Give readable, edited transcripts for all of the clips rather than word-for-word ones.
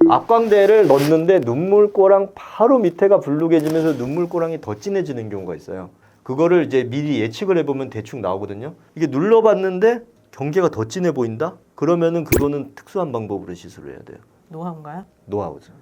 앞광대를 넣는데 눈물꼬랑 바로 밑에가 불룩해지면서 눈물꼬랑이 더 진해지는 경우가 있어요. 그거를 이제 미리 예측을 해보면 대충 나오거든요. 이게 눌러봤는데 경계가 더 진해 보인다? 그러면은 그거는 특수한 방법으로 시술을 해야 돼요. 노하우인가요? 노하우죠.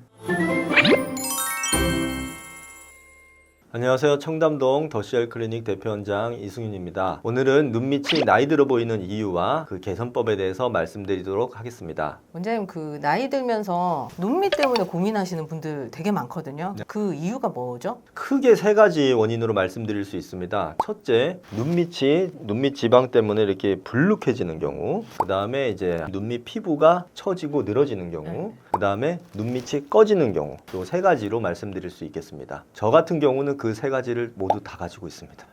안녕하세요. 청담동 더CR 클리닉 대표원장 이승윤입니다. 오늘은 눈밑이 나이 들어 보이는 이유와 그 개선법에 대해서 말씀드리도록 하겠습니다. 원장님, 그 나이 들면서 눈밑 때문에 고민하시는 분들 되게 많거든요. 네. 그 이유가 뭐죠? 크게 세 가지 원인으로 말씀드릴 수 있습니다. 첫째, 눈밑 지방 때문에 이렇게 불룩해지는 경우. 그 다음에 이제 눈밑 피부가 처지고 늘어지는 경우. 그 다음에 눈밑이 꺼지는 경우. 이 세 가지로 말씀드릴 수 있겠습니다. 저 같은 경우는 그 세 가지를 모두 다 가지고 있습니다.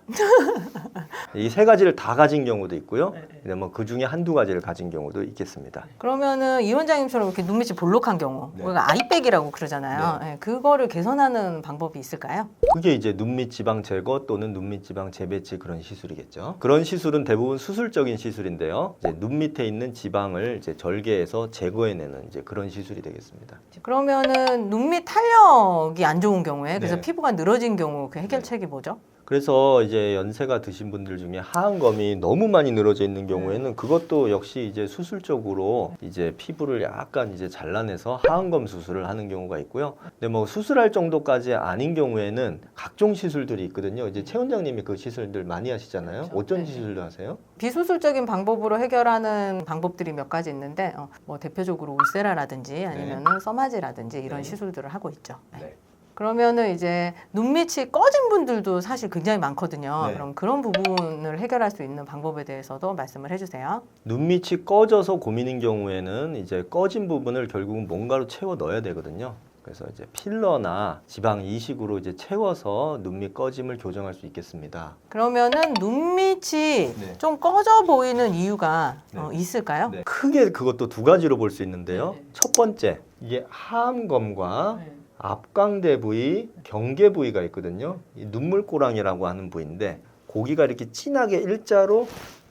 이 세 가지를 다 가진 경우도 있고요. 뭐 그 중에 한두 가지를 가진 경우도 있겠습니다. 그러면은 이 원장님처럼 이렇게 눈밑이 볼록한 경우, 네. 우리가 아이백이라고 그러잖아요. 네, 그거를 개선하는 방법이 있을까요? 그게 이제 눈밑 지방 제거 또는 눈밑 지방 재배치 그런 시술이겠죠. 그런 시술은 대부분 수술적인 시술인데요. 이제 눈 밑에 있는 지방을 이제 절개해서 제거해내는 이제 그런 시술이 되겠습니다. 그러면은 눈밑 탄력이 안 좋은 경우에, 그래서 네. 피부가 늘어진 경우 그 해결책이 뭐죠? 그래서 이제 연세가 드신 분들 중에 하안검이 너무 많이 늘어져 있는 경우에는 그것도 역시 이제 수술적으로 이제 피부를 약간 이제 잘라내서 하안검 수술을 하는 경우가 있고요. 근데 뭐 수술할 정도까지 아닌 경우에는 각종 시술들이 있거든요. 이제 최 원장님이 그 시술들 많이 하시잖아요. 그렇죠. 어떤 네. 시술도 하세요? 비수술적인 방법으로 해결하는 방법들이 몇 가지 있는데, 뭐 대표적으로 울세라라든지 아니면은 써마지라든지 이런 네. 시술들을 하고 있죠. 네. 네. 그러면은 이제 눈밑이 꺼진 분들도 사실 굉장히 많거든요. 네. 그럼 그런 부분을 해결할 수 있는 방법에 대해서도 말씀을 해주세요. 눈밑이 꺼져서 고민인 경우에는 이제 꺼진 부분을 결국은 뭔가로 채워 넣어야 되거든요. 그래서 이제 필러나 지방 이식으로 이제 채워서 눈밑 꺼짐을 교정할 수 있겠습니다. 그러면은 눈밑이 네. 좀 꺼져 보이는 이유가 네. 있을까요? 네. 크게 그것도 두 가지로 볼 수 있는데요. 네. 첫 번째, 이게 하안검과 네. 앞광대 부위, 경계 부위가 있거든요. 이 눈물꼬랑이라고 하는 부위인데 고기가 이렇게 진하게 일자로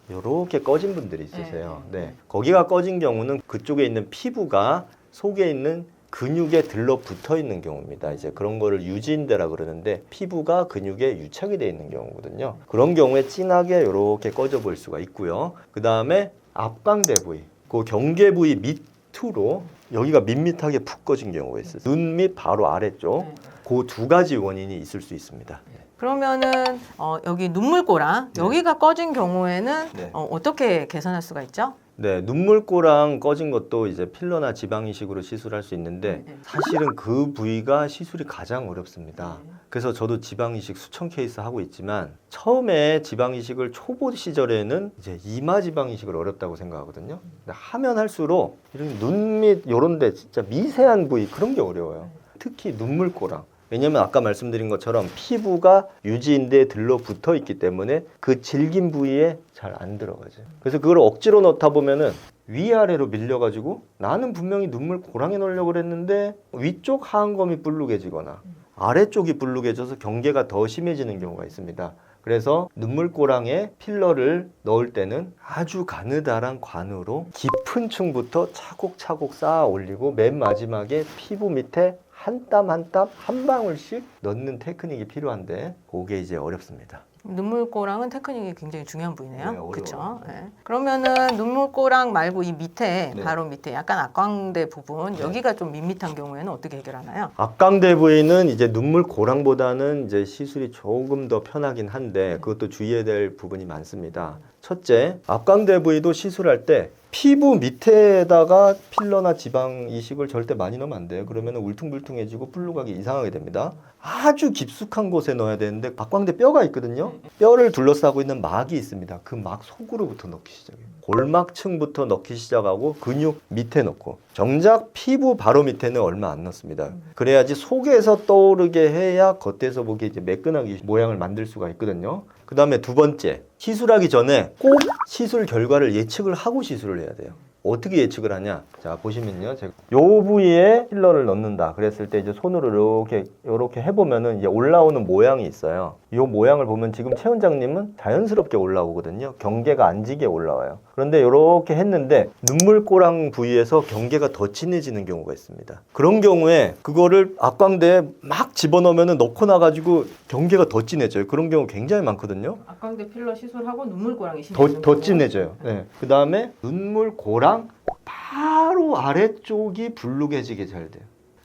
이렇게 꺼진 분들이 있으세요. 네. 거기가 꺼진 경우는 그쪽에 있는 피부가 속에 있는 근육에 들러붙어 있는 경우입니다. 이제 그런 거를 유지인대라 그러는데 피부가 근육에 유착이 되어 있는 경우거든요. 그런 경우에 진하게 이렇게 꺼져 보일 수가 있고요. 그 다음에 앞광대 부위, 그 경계 부위 밑으로 여기가 밋밋하게 푹 꺼진 경우가 있어요. 눈 밑 바로 아래쪽. 그 두 가지 원인이 있을 수 있습니다. 그러면은 여기 눈물꼬랑 네. 여기가 꺼진 경우에는 네. 어떻게 개선할 수가 있죠? 네, 눈물꼬랑 꺼진 것도 이제 필러나 지방 이식으로 시술할 수 있는데 네. 사실은 그 부위가 시술이 가장 어렵습니다. 그래서 저도 지방 이식 수천 케이스 하고 있지만 처음에 지방 이식을 초보 시절에는 이제 이마 지방 이식을 어렵다고 생각하거든요. 근데 하면 할수록 이런 눈 밑 요런 데 진짜 미세한 부위 그런 게 어려워요. 특히 눈물꼬랑. 왜냐면 아까 말씀드린 것처럼 피부가 유지인대에 들러붙어 있기 때문에 그 질긴 부위에 잘 안 들어가죠. 그래서 그걸 억지로 넣다 보면은 위아래로 밀려가지고 나는 분명히 눈물꼬랑에 넣으려고 그랬는데 위쪽 하안검이 불룩해지거나 아래쪽이 불룩해져서 경계가 더 심해지는 경우가 있습니다. 그래서 눈물꼬랑에 필러를 넣을 때는 아주 가느다란 관으로 깊은 층부터 차곡차곡 쌓아 올리고 맨 마지막에 피부 밑에 한 땀 한 땀 한 방울씩 넣는 테크닉이 필요한데 그게 이제 어렵습니다. 눈물꼬랑은 테크닉이 굉장히 중요한 부위네요. 네, 어려워요. 그렇죠. 네. 그러면은 눈물꼬랑 말고 이 밑에 네. 바로 밑에 약간 앞광대 부분 네. 여기가 좀 밋밋한 경우에는 어떻게 해결하나요? 앞광대 부위는 이제 눈물꼬랑보다는 이제 시술이 조금 더 편하긴 한데 그것도 주의해야 될 부분이 많습니다. 첫째, 앞광대 부위도 시술할 때 피부 밑에다가 필러나 지방 이식을 절대 많이 넣으면 안 돼요. 그러면 울퉁불퉁해지고 불룩하기 이상하게 됩니다. 아주 깊숙한 곳에 넣어야 되는데 앞광대 뼈가 있거든요. 뼈를 둘러싸고 있는 막이 있습니다. 그 막 속으로부터 넣기 시작해요. 골막층부터 넣기 시작하고 근육 밑에 넣고 정작 피부 바로 밑에는 얼마 안 넣습니다. 그래야지 속에서 떠오르게 해야 겉에서 보기에 이제 매끈하게 모양을 만들 수가 있거든요. 그 다음에 두 번째, 시술하기 전에 꼭 시술 결과를 예측을 하고 시술을 해야 돼요. 어떻게 예측을 하냐? 자, 보시면요. 제가 요 부위에 필러를 넣는다. 그랬을 때 이제 손으로 이렇게 해보면은 이제 올라오는 모양이 있어요. 이 모양을 보면 지금 최 원장님은 자연스럽게 올라오거든요. 경계가 안 지게 올라와요. 그런데 이렇게 했는데 눈물꼬랑 부위에서 경계가 더 진해지는 경우가 있습니다. 그런 경우에 그거를 앞광대에 막 집어넣으면 넣고 나가지고 경계가 더 진해져요. 그런 경우 굉장히 많거든요. 앞광대 필러 시술하고 눈물꼬랑이 더 진해져요. 네. 그 다음에 눈물꼬랑 바로 아래쪽이 불룩해지게 잘 돼요.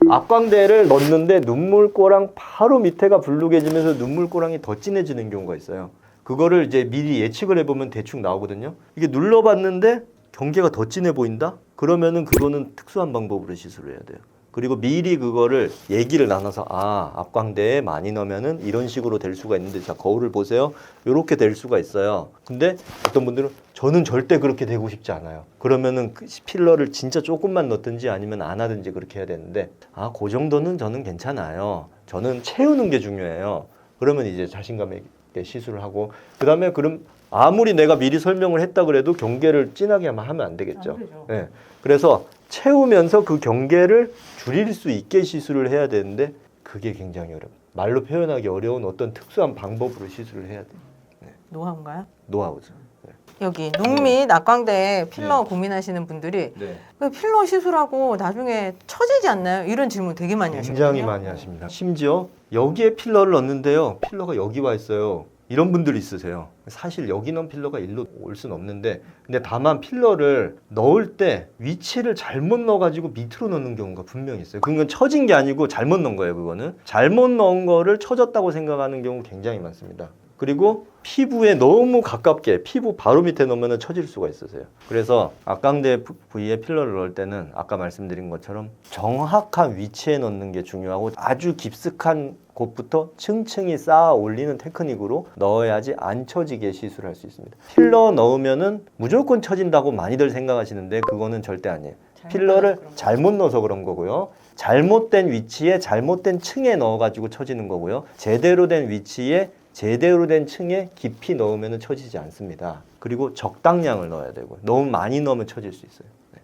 앞광대를 넣는데 눈물꼬랑 바로 밑에가 불룩해지면서 눈물꼬랑이 더 진해지는 경우가 있어요. 그거를 이제 미리 예측을 해보면 대충 나오거든요. 이게 눌러봤는데 경계가 더 진해 보인다? 그러면은 그거는 특수한 방법으로 시술을 해야 돼요. 그리고 미리 그거를 얘기를 나눠서 앞광대에 많이 넣으면은 이런 식으로 될 수가 있는데 자 거울을 보세요. 이렇게 될 수가 있어요. 근데 어떤 분들은 저는 절대 그렇게 되고 싶지 않아요. 그러면은 그 필러를 진짜 조금만 넣든지 아니면 안 하든지 그렇게 해야 되는데 그 정도는 저는 괜찮아요. 저는 채우는 게 중요해요. 그러면 이제 자신감 있게 시술을 하고 그다음에 그럼 아무리 내가 미리 설명을 했다 그래도 경계를 진하게 하면 안 되겠죠. 네. 그래서 채우면서 그 경계를 줄일 수 있게 시술을 해야 되는데 그게 굉장히 어려워요. 말로 표현하기 어려운 어떤 특수한 방법으로 시술을 해야 돼요. 네. 노하우인가요? 노하우죠. 네. 여기 눈 및 앞광대에 필러 고민하시는 분들이 네. 왜 필러 시술하고 나중에 처지지 않나요? 이런 질문 되게 많이 하시거든요. 굉장히 많이 하십니다. 심지어 여기에 필러를 넣는데요. 필러가 여기 와 있어요. 이런 분들이 있으세요. 사실 여기 넣은 필러가 일로 올 수는 없는데 근데 다만 필러를 넣을 때 위치를 잘못 넣어가지고 밑으로 넣는 경우가 분명히 있어요. 그건 처진 게 아니고 잘못 넣은 거예요. 그거는 잘못 넣은 거를 처졌다고 생각하는 경우 굉장히 많습니다. 그리고 피부에 너무 가깝게 피부 바로 밑에 넣으면 처질 수가 있으세요. 그래서 앞광대 부위에 필러를 넣을 때는 아까 말씀드린 것처럼 정확한 위치에 넣는 게 중요하고 아주 깊숙한 곳부터 층층이 쌓아 올리는 테크닉으로 넣어야지 안 처지게 시술할 수 있습니다. 필러 넣으면은 무조건 처진다고 많이들 생각하시는데 그거는 절대 아니에요. 필러를 잘못 넣어서 그런 거고요. 잘못된 위치에 잘못된 층에 넣어가지고 처지는 거고요. 제대로 된 위치에 제대로 된 층에 깊이 넣으면 처지지 않습니다. 그리고 적당량을 넣어야 되고 너무 많이 넣으면 처질 수 있어요. 네.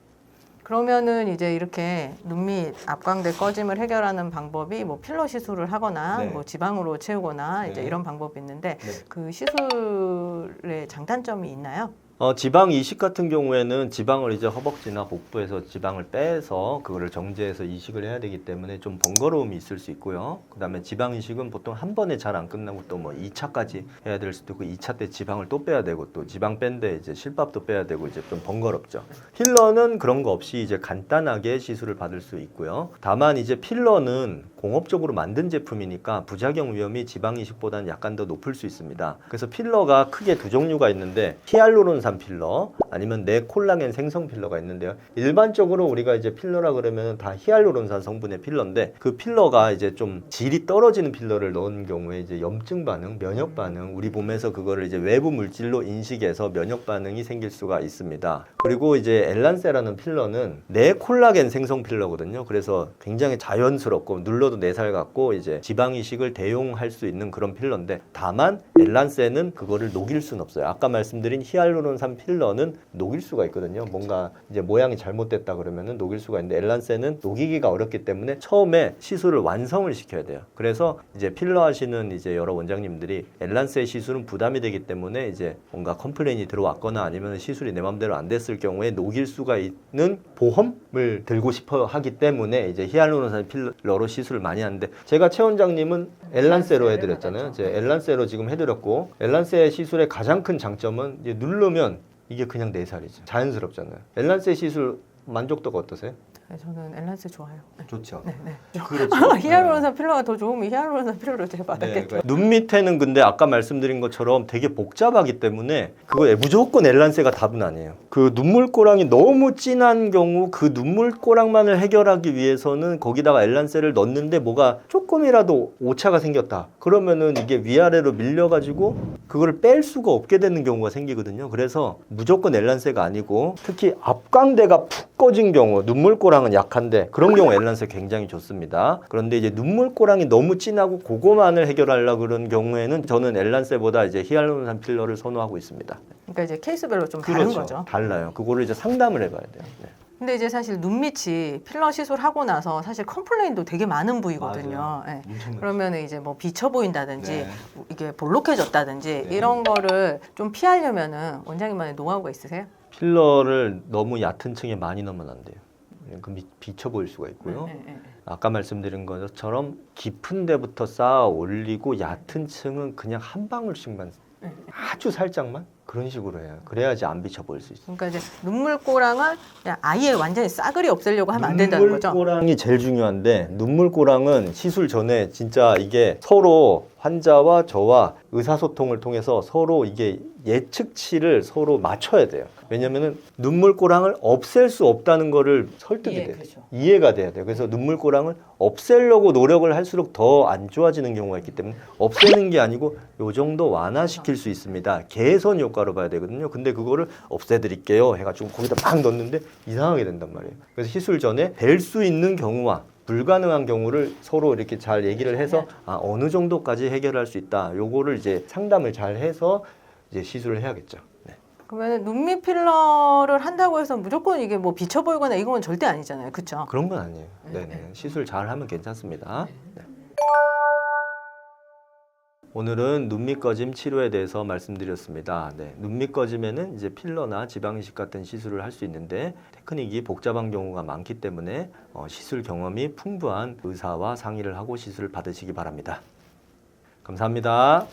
그러면은 이제 이렇게 눈 밑 앞광대 꺼짐을 해결하는 방법이 뭐 필러 시술을 하거나 네. 뭐 지방으로 채우거나 이제 네. 이런 방법이 있는데 네. 그 시술의 장단점이 있나요? 지방 이식 같은 경우에는 지방을 이제 허벅지나 복부에서 지방을 빼서 그거를 정제해서 이식을 해야 되기 때문에 좀 번거로움이 있을 수 있고요. 그다음에 지방 이식은 보통 한 번에 잘 안 끝나고 또 뭐 2차까지 해야 될 수도 있고 2차 때 지방을 또 빼야 되고 또 지방 뺀데 이제 실밥도 빼야 되고 이제 좀 번거롭죠. 필러는 그런 거 없이 이제 간단하게 시술을 받을 수 있고요. 다만 이제 필러는 공업적으로 만든 제품이니까 부작용 위험이 지방 이식보다는 약간 더 높을 수 있습니다. 그래서 필러가 크게 두 종류가 있는데 히알루론산 필러 아니면 내콜라겐 생성 필러가 있는데요. 일반적으로 우리가 이제 필러라 그러면 다 히알루론산 성분의 필러인데 그 필러가 이제 좀 질이 떨어지는 필러를 넣은 경우에 이제 염증 반응, 면역 반응, 우리 몸에서 그거를 이제 외부 물질로 인식해서 면역 반응이 생길 수가 있습니다. 그리고 이제 엘란세라는 필러는 내콜라겐 생성 필러거든요. 그래서 굉장히 자연스럽고 눌러도 내 살 같고 이제 지방 이식을 대용할 수 있는 그런 필러인데 다만 엘란세는 그거를 녹일 수는 없어요. 아까 말씀드린 히알루론산 필러는 녹일 수가 있거든요. 뭔가 이제 모양이 잘못됐다 그러면은 녹일 수가 있는데 엘란세는 녹이기가 어렵기 때문에 처음에 시술을 완성을 시켜야 돼요. 그래서 이제 필러 하시는 이제 여러 원장님들이 엘란세 시술은 부담이 되기 때문에 이제 뭔가 컴플레인이 들어왔거나 아니면 시술이 내 맘대로 안 됐을 경우에 녹일 수가 있는 보험을 들고 싶어 하기 때문에 이제 히알루론산 필러로 시술을 많이 하는데 제가 최 원장님은 엘란세로 해드렸잖아요. 이제 엘란세로 지금 해드렸고 엘란세 시술의 가장 큰 장점은 이제 누르면 이게 그냥 내 살이죠. 자연스럽잖아요. 엘란세 시술 만족도가 어떠세요? 네, 저는 엘란세 좋아요. 네. 좋죠. 네, 네. 그렇죠. 히알루론산 필러가 더 좋으면 히알루론산 필러를 제가 받았겠죠. 눈 밑에는 근데 아까 말씀드린 것처럼 되게 복잡하기 때문에 그거 무조건 엘란세가 답은 아니에요. 그 눈물꼬랑이 너무 진한 경우 그 눈물꼬랑만을 해결하기 위해서는 거기다가 엘란세를 넣는데 뭐가 조금이라도 오차가 생겼다. 그러면은 이게 위아래로 밀려가지고 그거를 뺄 수가 없게 되는 경우가 생기거든요. 그래서 무조건 엘란세가 아니고 특히 앞광대가 푹 꺼진 경우 눈물꼬랑 눈물꼬랑은 약한데 그런 경우 엘란세 굉장히 좋습니다. 그런데 이제 눈물꼬랑이 너무 진하고 그거만을 해결하려고 그런 경우에는 저는 엘란세보다 이제 히알루론산 필러를 선호하고 있습니다. 그러니까 이제 케이스별로 좀 다른 거죠. 달라요. 그거를 이제 상담을 해봐야 돼요. 네. 근데 이제 사실 눈밑이 필러 시술하고 나서 사실 컴플레인도 되게 많은 부위거든요. 예. 그러면 이제 뭐 비쳐 보인다든지 네. 이게 볼록해졌다든지 네. 이런 거를 좀 피하려면은 원장님만의 노하우가 있으세요? 필러를 너무 얕은 층에 많이 넣으면 안 돼요. 그럼 비쳐 보일 수가 있고요. 네. 아까 말씀드린 것처럼 깊은 데부터 쌓아 올리고 얕은 층은 그냥 한 방울씩만 아주 살짝만 그런 식으로 해요. 그래야지 안 비쳐 보일 수 있어요. 그러니까 이제 눈물꼬랑을 그냥 아예 완전히 싸그리 없애려고 하면 안 된다는 거죠. 눈물꼬랑이 제일 중요한데 눈물꼬랑은 시술 전에 진짜 이게 서로 환자와 저와 의사소통을 통해서 서로 이게 예측치를 서로 맞춰야 돼요. 왜냐면은 눈물꼬랑을 없앨 수 없다는 거를 설득이 돼요. 그렇죠. 이해가 돼야 돼요. 그래서 눈물꼬랑을 없애려고 노력을 할수록 더 안 좋아지는 경우가 있기 때문에 없애는 게 아니고 요 정도 완화시킬 수 있습니다. 개선 효과로 봐야 되거든요. 근데 그거를 없애드릴게요 해가지고 거기다 막 넣는데 이상하게 된단 말이에요. 그래서 시술 전에 될 수 있는 경우와 불가능한 경우를 서로 이렇게 잘 얘기를 해서 어느 정도까지 해결할 수 있다. 요거를 이제 상담을 잘 해서 이제 시술을 해야겠죠. 네. 그러면 눈밑 필러를 한다고 해서 무조건 이게 뭐 비쳐 보이거나 이건 절대 아니잖아요. 그렇죠? 그런 건 아니에요. 네네. 시술 잘 하면 괜찮습니다. 네. 오늘은 눈밑 꺼짐 치료에 대해서 말씀드렸습니다. 네, 눈밑 꺼짐에는 이제 필러나 지방 이식 같은 시술을 할 수 있는데 테크닉이 복잡한 경우가 많기 때문에 시술 경험이 풍부한 의사와 상의를 하고 시술을 받으시기 바랍니다. 감사합니다.